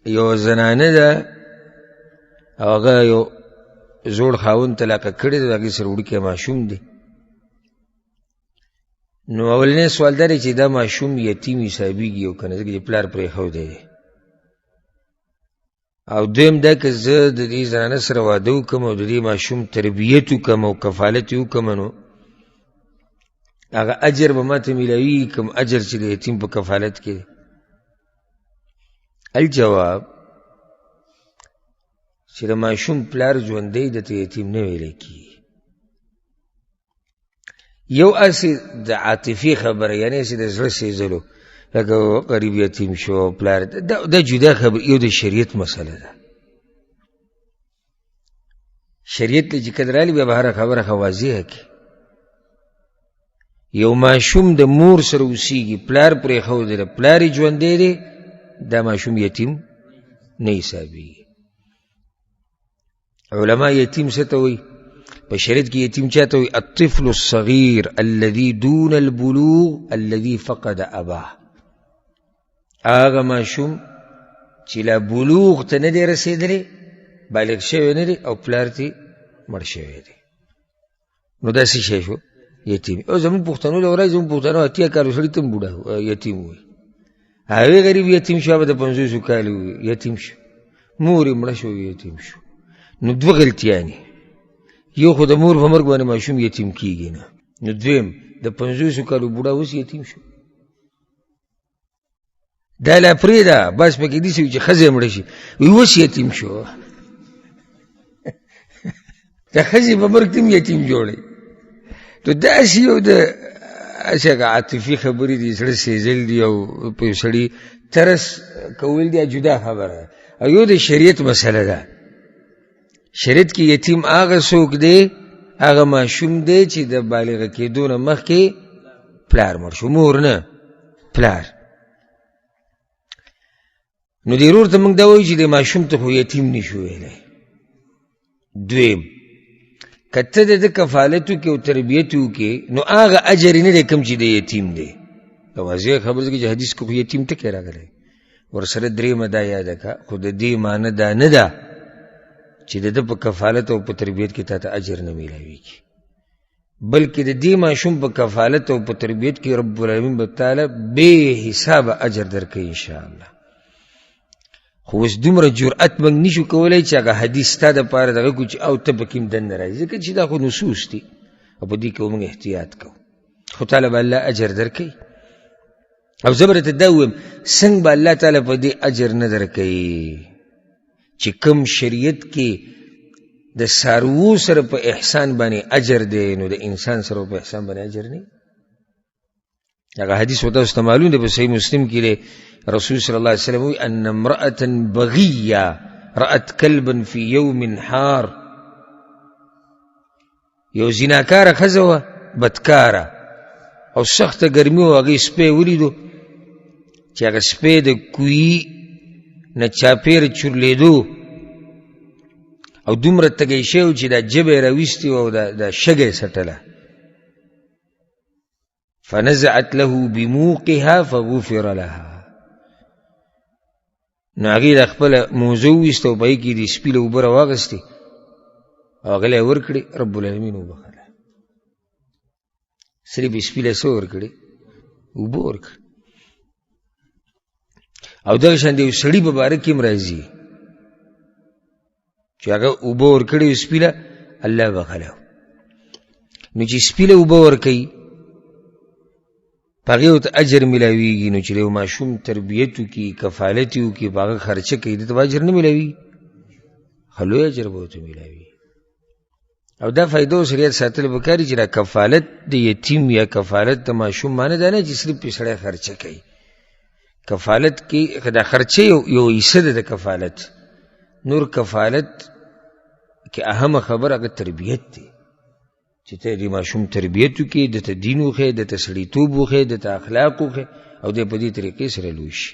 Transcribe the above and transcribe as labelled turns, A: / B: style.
A: یو زنانه ده او هغه یو زوړ خاوند طلاقه کړې ده، د هغې سره وړوکی ماشوم دی. نو اولنی سوال دا دی چې دا ماشوم یتیم حسابېږي او که نه، ځکه چې پلار پرېښودی دی. او دویم دا که زه د دې زنانه سره واده وکړم او د دې ماشوم تربیت وکړم او کفالت یې وکړم، نو هغه اجر به ما ته میلاوي کوم اجر چې د یتیم په کفالت کې دی؟ الجواب چې د ماشوم پلار ژوندی د ته یتیم نه ویلی کېږي. یو اسې د عاطفي خبره، یعنې چې د زړه سېزلو، لکه غریب یتیم شو پلار، دا جدا خبر. یو د شریعت مسله ده. شریعت ته چې کله رالي بیا به هره خبره ښه واضحه کړي. یو ماشوم د مور سره اوسېږي، پلار پرېښودی دی، پلار یې ژوندی دی، دا ماشوم یتیم نه حسابېږي. علما یتیم څه ته وایي؟ په شریعت کې یتیم چا ته وایي؟ الطفل الصغیر الذي دون البلوغ الذي فقد اباه. هغه ماشوم چې لا بلوغ ته نه دی رسېدلی، بالغ شوی نه دی او پلار ترې مړ شوی دی، نو دا څه شی شو؟ یتیم. او زموږ پښتنو له ورځې زموږ پښتنو 80 کالو سړي ته هم بوډا یتیم وایي. هغې غریب یتیم شو، هغه د 50 کالو یتیم شو، مور یې مړه شو یتیم شو. نو دوه غلطیانې، یو خو د مور په مرګ باندې ماشوم یتیم کېږي نه، نو دویم د 50 کالو بوډا اوس یتیم شو. دا لا پرېږده، بس پکې داسې وي چې ښځه یې مړه شي، وایي اوس یتیم شو. د ښځې په مرګ ته هم یتیم جوړوي. نو داسې یو د هغه عاطفي خبرې دي، زړه سېزل دي او په یو سړي ترس کول دي، جدا خبره ده. او یو د شریعت مسله ده. شریعت کې یتیم هغه څوک دی، هغه ماشوم دی چې د بالغه کېدو نه مخکې پلار مړ شو، مور نه پلار. نو دې ورور ته موږ دا وایو چې د ماشوم ته خو یتیم نه شو ویلی. دویم، که ته د ده کفالت وکړې او تربیت وکړې، نو هغه اجر یې نه دی کوم چې د یتیم دی. دا واضح خبره ده چې حدیث کې خو یتیم ټکی راغلی. ورسره درېیمه دا یاده کړه، خو د دې معنی دا نه ده چې د ده په کفالت او په تربیت کې تا ته اجر نه میلاویږي، بلکې د دې ماشوم په کفالت او په تربیت کې رب العالمین به تعالی بې حسابه اجر درکوي انشاءالله. خو اوس دومره جرأت موږ نشو کولی چې هغه حدیث ستا دپاره دغه کړو چې او ته پکې هم دننه راځي، ځکه چې دا خو نصوص دي او په دې کې موږ احتیاط کوو. خو تعالی به الله اجر درکوي. او زه به درته دا ووایم څنګه به الله تعالی په دې اجر نه درکوي چې کوم شریعت کې د څاروو سره په احسان باندې اجر دی، نو د انسان سره په احسان باندې اجر نه. هغه حدیث وته تاسو ته معلوم دی، په صحیح مسلم کې دی، رسول صلی الله علیه وسلم وی ان امرأة بغیة رأت کلبا فی یوم حار. یو زناکاره ښځه وه، بدکاره او سخته ګرمي وه، هغې سپی ولیدو چې هغه سپی د کوهي نه چاپېره چورلېدو او دومره تږی شوی و چې دا ژبه یې راویستې وه او دا شګه یې څټله. فنزعت له بموقها فغفر لها. نو هغې د خپله موزه وویسته او په هغې کې د سپي له اوبه راواغستې او هغه له یې ورکړې، رب العالمین وبخله. صرف سپي له څه ورکړې؟ اوبه ورکړې. او دغه شان د یو سړي په باره کې هم راځي چې هغه اوبه ورکړې سپي له، الله بخله. نو چې سپي له اوبه ورکوي په هغې ورته اجر میلاویږي، نو چې یو ماشوم تربیت وکړي، کفالت یې وکړي، په هغه خرچه کوي، دې ته به اجر نه میلاویږي؟ ښه لوی اجر به ورته میلاوي. او دا فایده اوس شریعت ساتل پکار دي چې دا کفالت د یتیم یا کفالت د ماشوم معنی دا نه چې صرف پې سړی خرچه کوي. کفالت کې دا خرچه یو حصه ده د کفالت، نور کفالت کې اهمه خبر هغه تربیت دی چې ته د ماشوم تربیت وکړې، د ته دین وښیې، د ته سړیتوب وښیې، د ته اخلاق وښیې او دی په دې طریقې سره لوی شي.